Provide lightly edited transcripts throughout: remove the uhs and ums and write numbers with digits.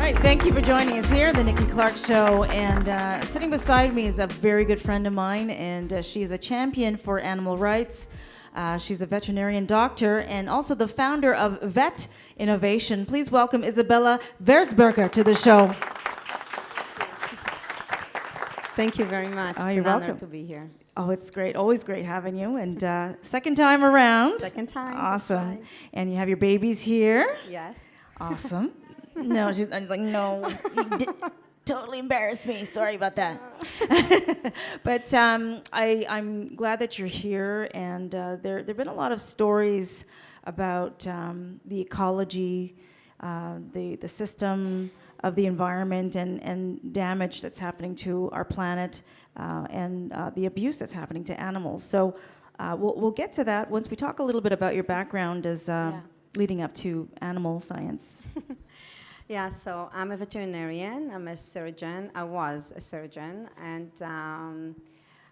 right, thank you for joining us here, the Nikki Clarke Show. And sitting beside me is a very good friend of mine, and she is a champion for animal rights. She's a veterinarian doctor and also the founder of Vet Innovation. Please welcome Isabella Verzberger to the show. Thank you very much. Oh, it's you're an welcome honor to be here. Oh, it's great. Always great having you. And second time around. Second time. Awesome. Right. And you have your babies here. Yes. Awesome. No, she's like, no, you totally embarrassed me. Sorry about that. But I'm glad that you're here. And there have been a lot of stories about the ecology, the system of the environment and damage that's happening to our planet and the abuse that's happening to animals. So we'll get to that once we talk a little bit about your background as leading up to animal science. Yeah, so I'm a veterinarian, I'm a surgeon, I was a surgeon, and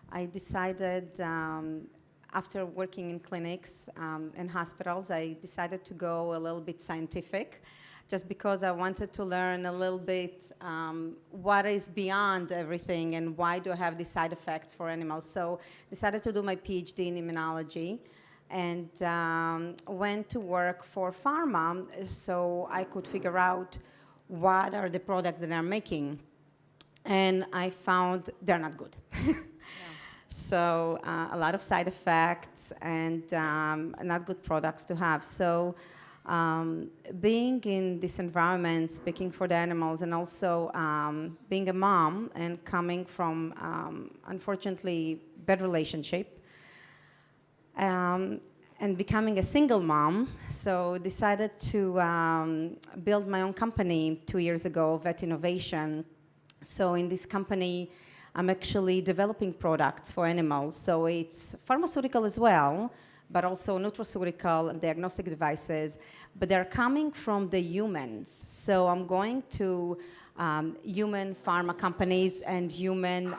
I decided after working in clinics and hospitals, I decided to go a little bit scientific, just because I wanted to learn a little bit what is beyond everything and why do I have these side effects for animals. So decided to do my PhD in immunology and went to work for pharma so I could figure out what are the products that they're making. And I found they're not good. So a lot of side effects and not good products to have. So being in this environment, speaking for the animals, and also being a mom and coming from, unfortunately, bad relationship, and becoming a single mom, so decided to build my own company 2 years ago, Vet Innovation. So in this company, I'm actually developing products for animals. So it's pharmaceutical as well, but also nutraceutical and diagnostic devices, but they're coming from the humans. So I'm going to human pharma companies and human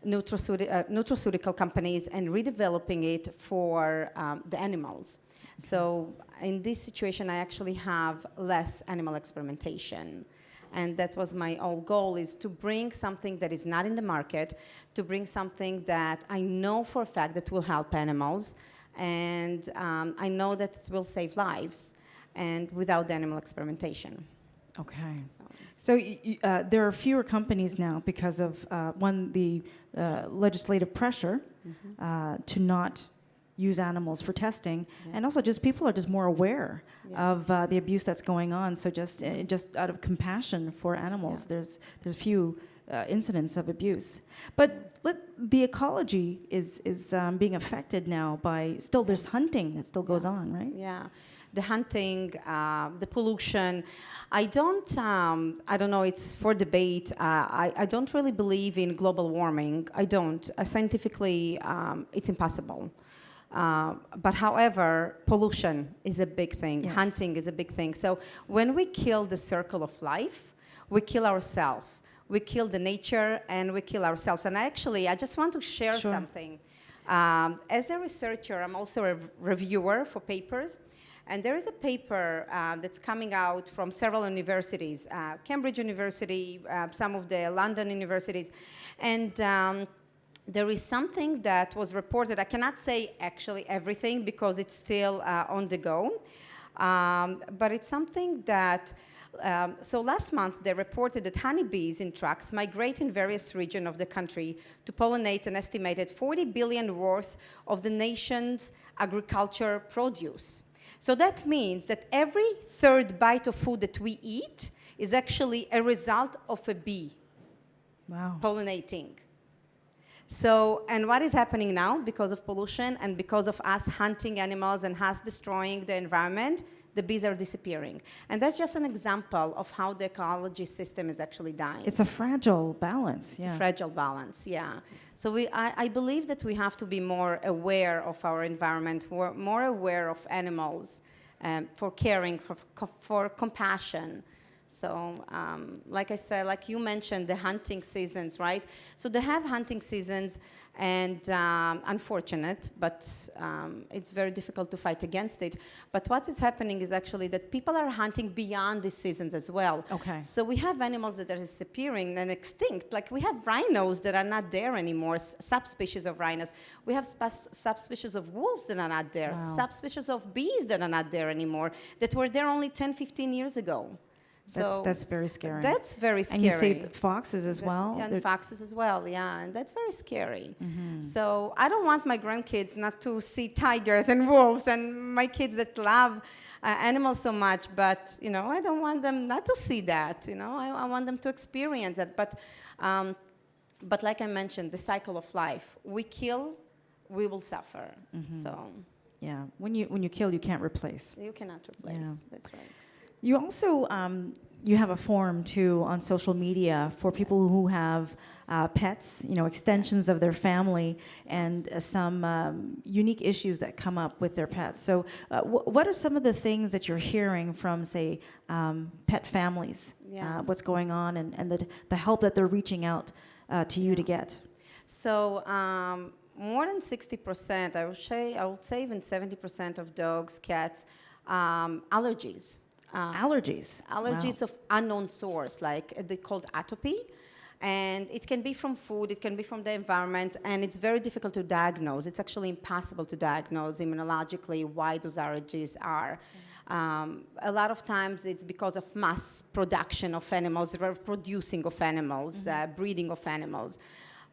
nutraceutical companies and redeveloping it for the animals. Okay. So in this situation, I actually have less animal experimentation. And that was my whole goal, is to bring something that is not in the market, to bring something that I know for a fact that will help animals, and I know that it will save lives, and without the animal experimentation. Okay. So there are fewer companies now because of, one, the legislative pressure to not use animals for testing, and also just people are just more aware of the abuse that's going on. So just out of compassion for animals, there's few incidents of abuse. But the ecology is being affected now by there's hunting that still goes on, right? Yeah. The hunting, the pollution. I don't know, it's for debate. I don't really believe in global warming. I don't. Scientifically, it's impossible. But however, pollution is a big thing. Yes. Hunting is a big thing. So when we kill the circle of life, we kill ourselves. We kill the nature and we kill ourselves. And I just want to share something. As a researcher, I'm also a reviewer for papers. And there is a paper that's coming out from several universities, Cambridge University, some of the London universities. And there is something that was reported. I cannot say actually everything because it's still on the go. But it's something that, so last month they reported that honeybees in trucks migrate in various regions of the country to pollinate an estimated 40 billion worth of the nation's agriculture produce. So that means that every third bite of food that we eat is actually a result of a bee pollinating. So, and what is happening now because of pollution and because of us hunting animals and us destroying the environment? The bees are disappearing. And that's just an example of how the ecology system is actually dying. It's a fragile balance. It's a fragile balance, yeah. So I believe that we have to be more aware of our environment, more aware of animals, for caring, for compassion. So, like I said, like you mentioned, the hunting seasons, right? So they have hunting seasons, and unfortunate, but it's very difficult to fight against it. But what is happening is actually that people are hunting beyond these seasons as well. Okay. So we have animals that are disappearing and extinct. Like we have rhinos that are not there anymore, subspecies of rhinos. We have subspecies of wolves that are not there, Wow. subspecies of bees that are not there anymore, that were there only 10, 15 years ago. That's very scary. That's very scary. And you say foxes as well? Yeah, They're- and foxes as well, yeah, and that's very scary. Mm-hmm. So I don't want my grandkids not to see tigers and wolves, and my kids that love animals so much, but, you know, I don't want them not to see that, you know, I want them to experience that. But like I mentioned, the cycle of life, we kill, we will suffer, so Yeah, when you kill, you can't replace. you cannot replace, Yeah. that's right. You also you have a forum too on social media for people who have pets, you know, extensions of their family, and some unique issues that come up with their pets. So, what are some of the things that you're hearing from, say, pet families? Yeah. What's going on, and the help that they're reaching out to you to get? So more than 60%, I would say even 70% of dogs, cats, allergies. Allergies. Allergies Wow. of unknown source, like they called atopy. And it can be from food, it can be from the environment, and it's very difficult to diagnose. It's actually impossible to diagnose immunologically why those allergies are. A lot of times it's because of mass production of animals, reproducing of animals, breeding of animals.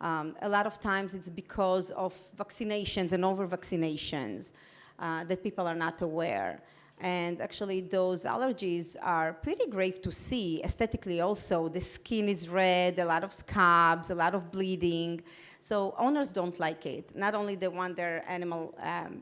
A lot of times it's because of vaccinations and over-vaccinations that people are not aware. And actually, those allergies are pretty grave to see. Aesthetically also, the skin is red, a lot of scabs, a lot of bleeding. So owners don't like it. Not only they want their animal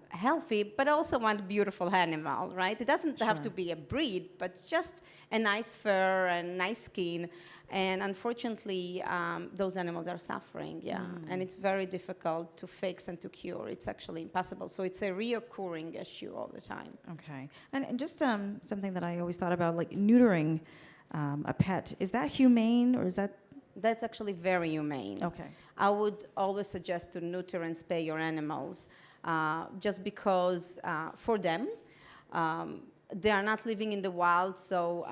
healthy, but also want beautiful animal, right? It doesn't have to be a breed, but just a nice fur and nice skin. And unfortunately, those animals are suffering, and it's very difficult to fix and to cure. It's actually impossible. So it's a reoccurring issue all the time. Okay. And just something that I always thought about, like neutering a pet, is that humane, or is that? That's actually very humane. Okay. I would always suggest to neuter and spay your animals, just because for them, they are not living in the wild, so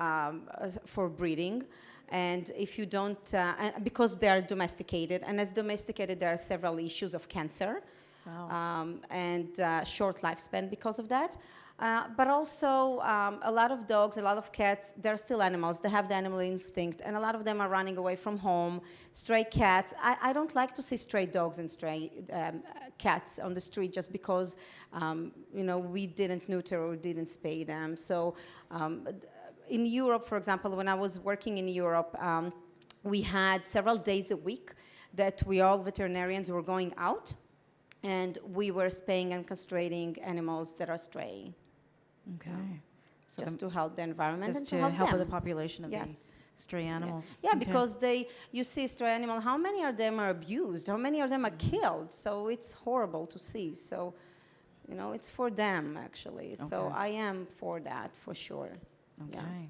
for breeding. And if you don't, because they are domesticated, and as domesticated, there are several issues of cancer. Wow. And short lifespan because of that. But also, a lot of dogs, a lot of cats, they're still animals. They have the animal instinct, and a lot of them are running away from home. Stray cats. I don't like to see stray dogs and stray cats on the street just because, you know, we didn't neuter or didn't spay them. So in Europe, for example, when I was working in Europe, we had several days a week that we all veterinarians were going out, and we were spaying and castrating animals that are stray. Okay. So Just to help the environment and just to to help help with them. the population of the Yes. stray animals. Yeah, Okay. because you see stray animal, how many of them are abused? How many of them are killed? So it's horrible to see. So, you know, it's for them, actually. So Okay. I am for that, for sure. Okay. Yeah.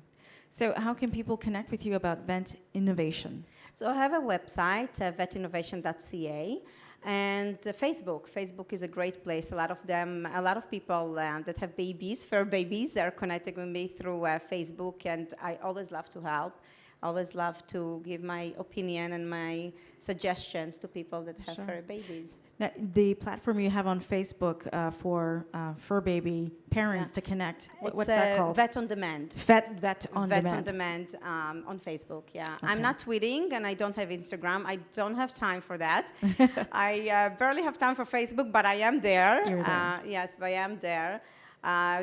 So how can people connect with you about Vet Innovation? So I have a website, vetinnovation.ca, and Facebook. Facebook is a great place. A lot of people that have babies, fur babies, are connected with me through Facebook, and I always love to help. Always love to give my opinion and my suggestions to people that have Sure. fur babies. Now, the platform you have on Facebook for fur baby parents to connect, what's that called? Vet on Demand. Vet on Vet Demand. on Demand on Facebook, yeah. Okay. I'm not tweeting, and I don't have Instagram. I don't have time for that. I barely have time for Facebook, but I am there. You're there. Yes, but I am there.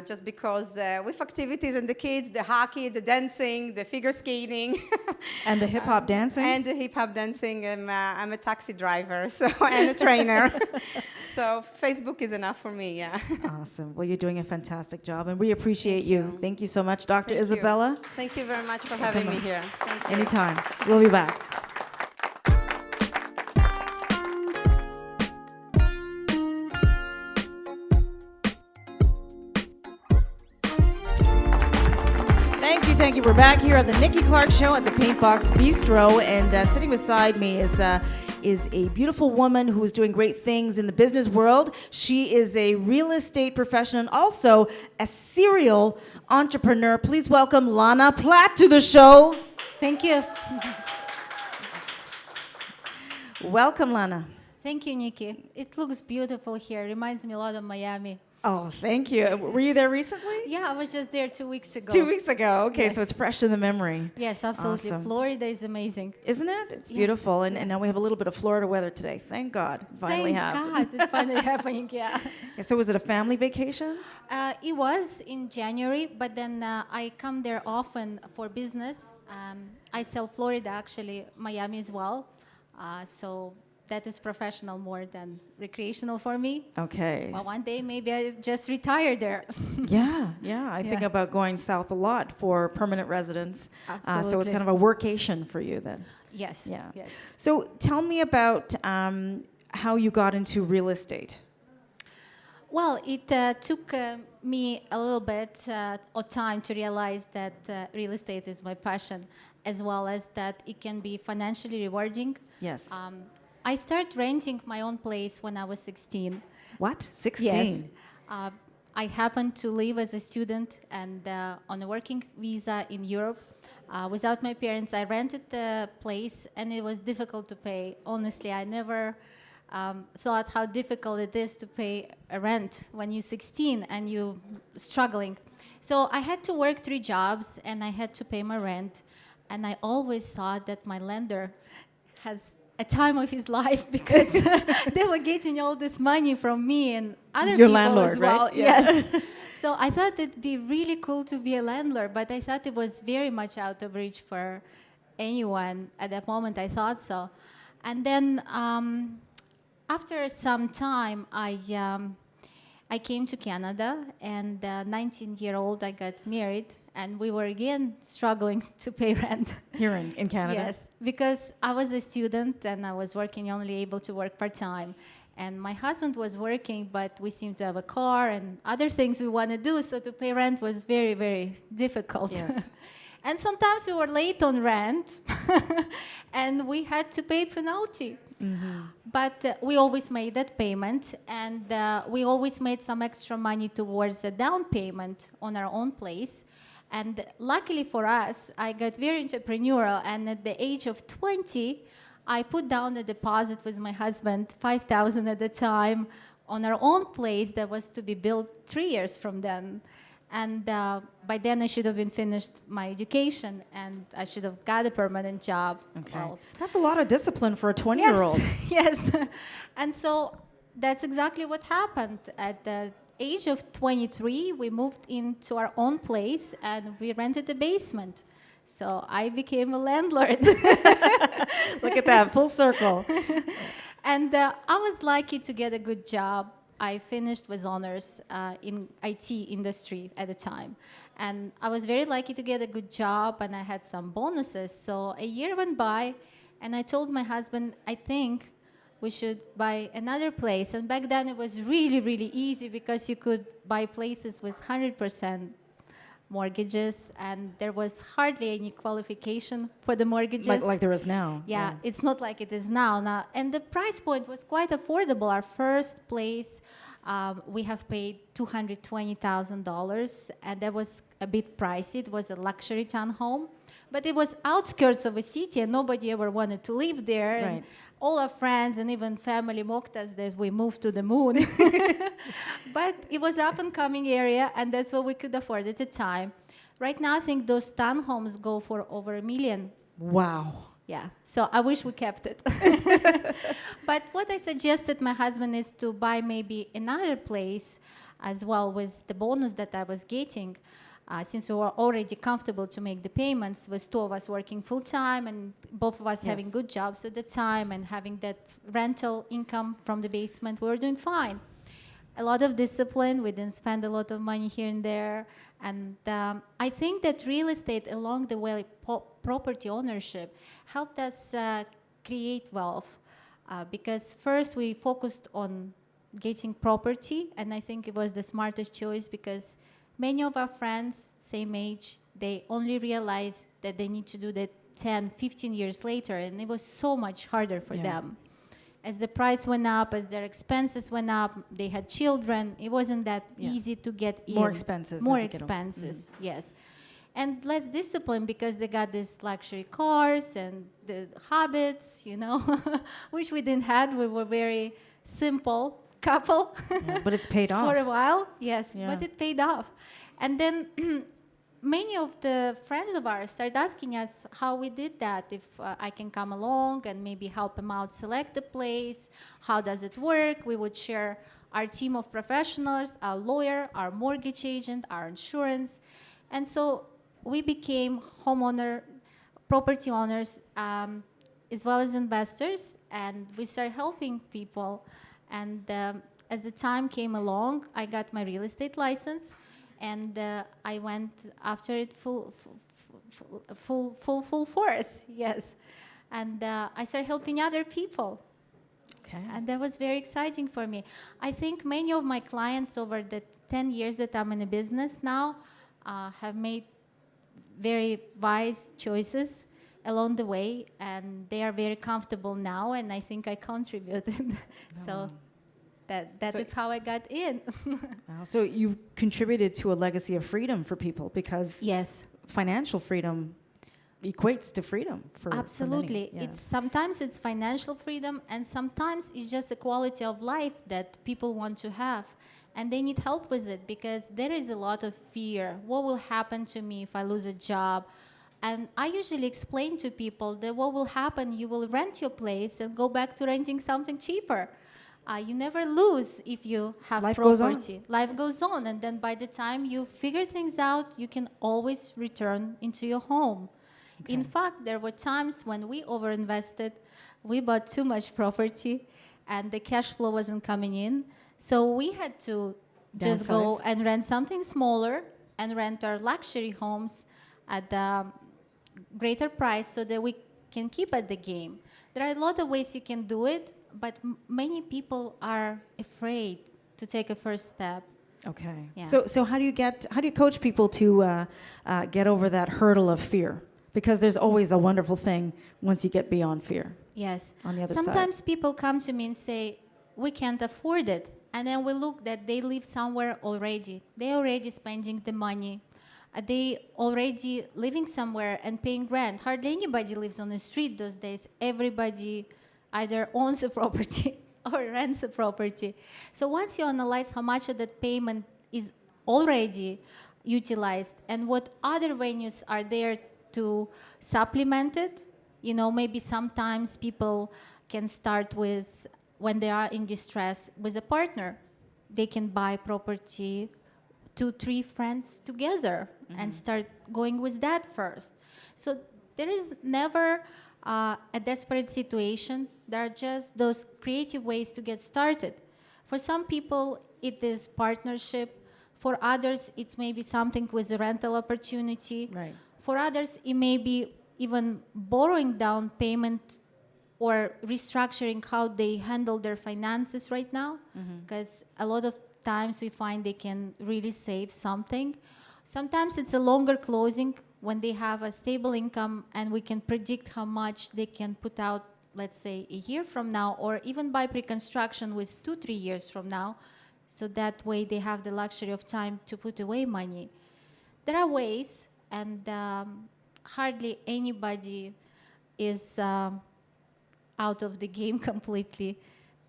Just because with activities and the kids, the hockey, the dancing, the figure skating. And the hip hop dancing? And the hip hop dancing. I'm a taxi driver and a trainer. So Facebook is enough for me, yeah. Awesome. Well, you're doing a fantastic job, and we appreciate Thank you. you. Thank you so much, Dr. Thank you. Isabella. Thank you very much for having me here. Thank you. Anytime. We'll be back. thank you. We're back here at the Nikki Clarke Show at the Paintbox Bistro, and sitting beside me is a beautiful woman who is doing great things in the business world. She is a real estate professional and also a serial entrepreneur. Please welcome Lana Plat to the show. Thank you. Welcome, Lana. Thank you, Nikki. It looks beautiful here. Reminds me a lot of Miami. Oh, thank you. Were you there recently? Yeah, I was just there 2 weeks ago. 2 weeks ago. Okay, Yes. so it's fresh in the memory. Yes, absolutely. Awesome. Florida is amazing. Isn't it? It's Yes. beautiful. And now we have a little bit of Florida weather today. Thank God. Finally Thank have. God, it's finally happening, yeah. Yeah, so was it a family vacation? It was in January, but then I come there often for business. I sell Florida, actually, Miami as well. So that is professional more than recreational for me. Okay. Well, one day maybe I just retire there. Yeah. I think Yeah. about going south a lot for permanent residence. So it's Absolutely. kind of a workation for you then. Yes. Yeah. Yes. So tell me about how you got into real estate. Well, it took me a little bit of time to realize that real estate is my passion, as well as that it can be financially rewarding. Yes. I started renting my own place when I was 16. What? 16? Yes. I happened to live as a student and on a working visa in Europe. Without my parents, I rented the place, and it was difficult to pay. Honestly, I never thought how difficult it is to pay a rent when you're 16 and you're struggling. So I had to work 3 jobs, and I had to pay my rent. And I always thought that my lender has a time of his life because they were getting all this money from me and other Your people landlord, as well. right? Yeah. Yes. So I thought it'd be really cool to be a landlord, but I thought it was very much out of reach for anyone at that moment. I thought so. And then after some time, I came to Canada, and 19-year-old, I got married, and we were again struggling to pay rent. Here in Canada? Yes, because I was a student and I was working, only able to work part-time. And my husband was working, but we seemed to have a car and other things we want to do, so to pay rent was very, very difficult. Yes. And sometimes we were late on rent, and we had to pay penalty. Mm-hmm. But we always made that payment, and we always made some extra money towards a down payment on our own place. And luckily for us, I got very entrepreneurial, and at the age of 20, I put down a deposit with my husband, $5,000 at the time, on our own place that was to be built 3 years from then. And by then, I should have been finished my education, and I should have got a permanent job. Okay. Well, That's a lot of discipline for a 20-year-old. Yes. And so that's exactly what happened. At the age of 23, we moved into our own place, and we rented a basement. So I became a landlord. Look at that, full circle. And I was lucky to get a good job. I finished with honors in IT industry at the time. And I was very lucky to get a good job, and I had some bonuses. So a year went by, and I told my husband, I think we should buy another place. And back then it was really, really easy because you could buy places with 100% mortgages, and there was hardly any qualification for the mortgages. Like there is now. Yeah, it's not like it is now. And the price point was quite affordable. Our first place, we have paid $220,000, and that was a bit pricey. It was a luxury townhome, but it was outskirts of a city, and nobody ever wanted to live there. Right. And all our friends and even family mocked us that we moved to the moon. But it was up and coming area, and that's what we could afford at the time. Right now, I think those townhomes go for over $1 million. Wow. Yeah, so I wish we kept it. But what I suggested my husband is to buy maybe another place as well with the bonus that I was getting. Since we were already comfortable to make the payments, with 2 of us working full-time and both of us having good jobs at the time and having that rental income from the basement, we were doing fine. A lot of discipline, we didn't spend a lot of money here and there. And I think that real estate along the way, property ownership, helped us create wealth. Because first we focused on getting property, and I think it was the smartest choice because Many of our friends, same age, they only realized that they need to do that 10, 15 years later, and it was so much harder for them. As the price went up, as their expenses went up, they had children, it wasn't that easy to get in. More expenses. More as you get older. expenses, yes. And less discipline because they got these luxury cars and the habits, you know, which we didn't have. We were very simple couple. Yeah, but it's paid off. For a while, yes, Yeah. but it paid off. And then many of the friends of ours started asking us how we did that, if I can come along and maybe help them out select the place, how does it work? We would share our team of professionals, our lawyer, our mortgage agent, our insurance. And so we became property owners, as well as investors, and we started helping people. And as the time came along, I got my real estate license, and I went after it full force, yes. And I started helping other people. Okay. And that was very exciting for me. I think many of my clients over the 10 years that I'm in the business now have made very wise choices along the way, and they are very comfortable now, and I think I contributed. So that is how I got in. So you've contributed to a legacy of freedom for people because Yes. financial freedom equates to freedom for Absolutely. For many. Yeah. Sometimes it's financial freedom, and sometimes it's just a quality of life that people want to have. And they need help with it because there is a lot of fear. What will happen to me if I lose a job? And I usually explain to people that what will happen, you will rent your place and go back to renting something cheaper. You never lose if you have Life goes on. property. Life goes on. And then by the time you figure things out, you can always return into your home. Okay. In fact, there were times when we overinvested. We bought too much property, and the cash flow wasn't coming in. So we had to just go Downsize. and rent something smaller and rent our luxury homes at a greater price so that we can keep at the game. There are a lot of ways you can do it, but many people are afraid to take a first step. Okay. Yeah. So how do you coach people to get over that hurdle of fear? Because there's always a wonderful thing once you get beyond fear. Yes. On the other Sometimes people come to me and say, we can't afford it. And then we look that they live somewhere already. They're already spending the money. They already living somewhere and paying rent. Hardly anybody lives on the street those days. Everybody either owns a property or rents a property. So once you analyze how much of that payment is already utilized and what other venues are there to supplement it, you know, maybe sometimes people can start with, when they are in distress, with a partner. They can buy property, 2-3 friends together, and start going with that first. So there is never a desperate situation. There are just those creative ways to get started. For some people, it is partnership. For others, it's maybe something with a rental opportunity. Right. For others, it may be even borrowing down payment or restructuring how they handle their finances right now, because a lot of times we find they can really save something. Sometimes it's a longer closing when they have a stable income and we can predict how much they can put out, let's say, a year from now, or even by pre-construction with 2-3 years from now. So that way they have the luxury of time to put away money. There are ways, and hardly anybody is out of the game completely.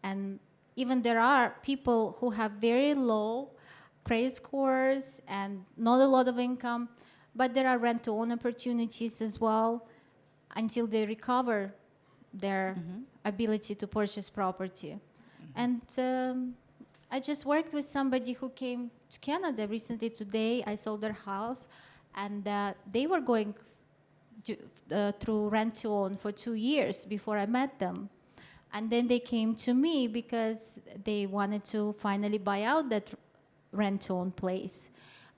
And even there are people who have very low credit scores and not a lot of income, but there are rent-to-own opportunities as well until they recover their ability to purchase property. And I just worked with somebody who came to Canada recently today. I sold their house, and they were going through rent-to-own for 2 years before I met them. And then they came to me because they wanted to finally buy out that rent-to-own place.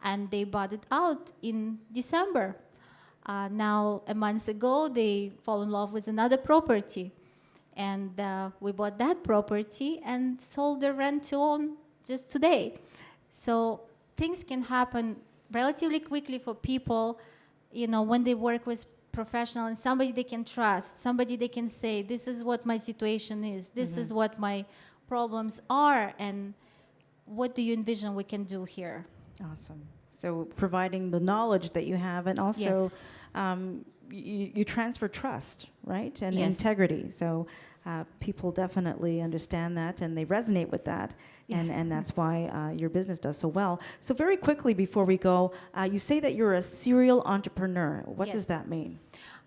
And they bought it out in December. Now, a month ago, they fall in love with another property. And we bought that property and sold the rent-to-own just today. So things can happen relatively quickly for people, when they work with professional and somebody they can trust, somebody they can say, this is what my situation is, this is what my problems are, and what do you envision we can do here? Awesome. So providing the knowledge that you have, and also you transfer trust, right? And Yes. integrity. So people definitely understand that, and they resonate with that. Yes. And that's why your business does so well. So very quickly before we go, you say that you're a serial entrepreneur. What does Yes. that mean?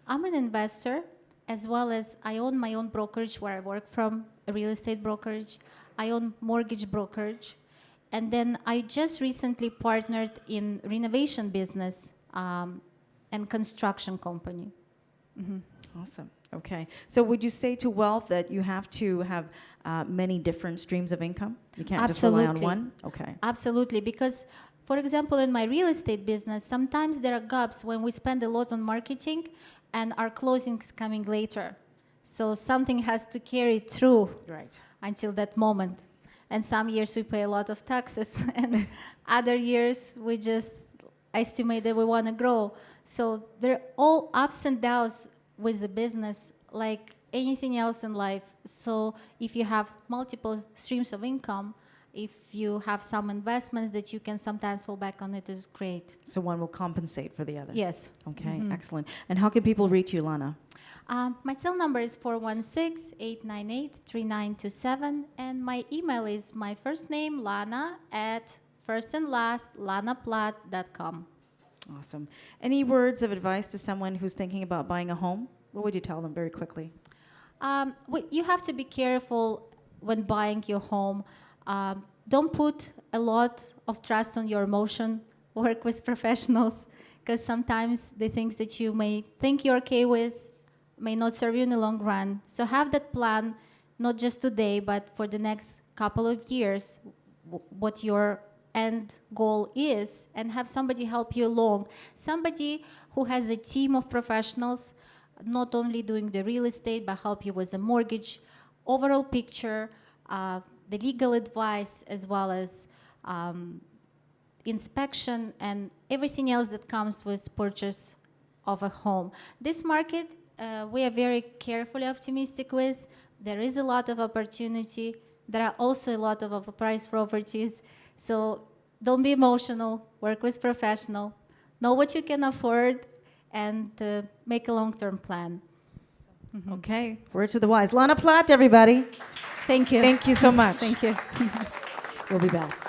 I'm an investor, as well as I own my own brokerage where I work from, a real estate brokerage. I own mortgage brokerage. And then I just recently partnered in renovation business and construction company. Awesome. Okay. So would you say to wealth that you have to have many different streams of income? You can't just rely on Absolutely. one? Okay. Absolutely, because, for example, in my real estate business, sometimes there are gaps when we spend a lot on marketing and our closings coming later. So something has to carry through Right. until that moment. And some years we pay a lot of taxes, and other years we just estimate that we want to grow. So there are all ups and downs with the business, like anything else in life. So if you have multiple streams of income, if you have some investments that you can sometimes fall back on, it is great. So one will compensate for the other. Yes. Okay, excellent. And how can people reach you, Lana? My cell number is 416-898-3927, and my email is my first name, Lana, at first and last, lanaplat.com. Awesome. Any words of advice to someone who's thinking about buying a home? What would you tell them very quickly? You have to be careful when buying your home. Don't put a lot of trust on your emotion. Work with professionals, because sometimes the things that you may think you're okay with may not serve you in the long run. So have that plan, not just today, but for the next couple of years, what your end goal is, and have somebody help you along. Somebody who has a team of professionals, not only doing the real estate, but help you with the mortgage, overall picture, the legal advice, as well as inspection and everything else that comes with purchase of a home. This market, we are very carefully optimistic with. There is a lot of opportunity. There are also a lot of overpriced properties. So don't be emotional, work with professional, know what you can afford, and make a long-term plan. Okay, words of the wise. Lana Plat, everybody. Thank you. Thank you so much. Thank you. We'll be back.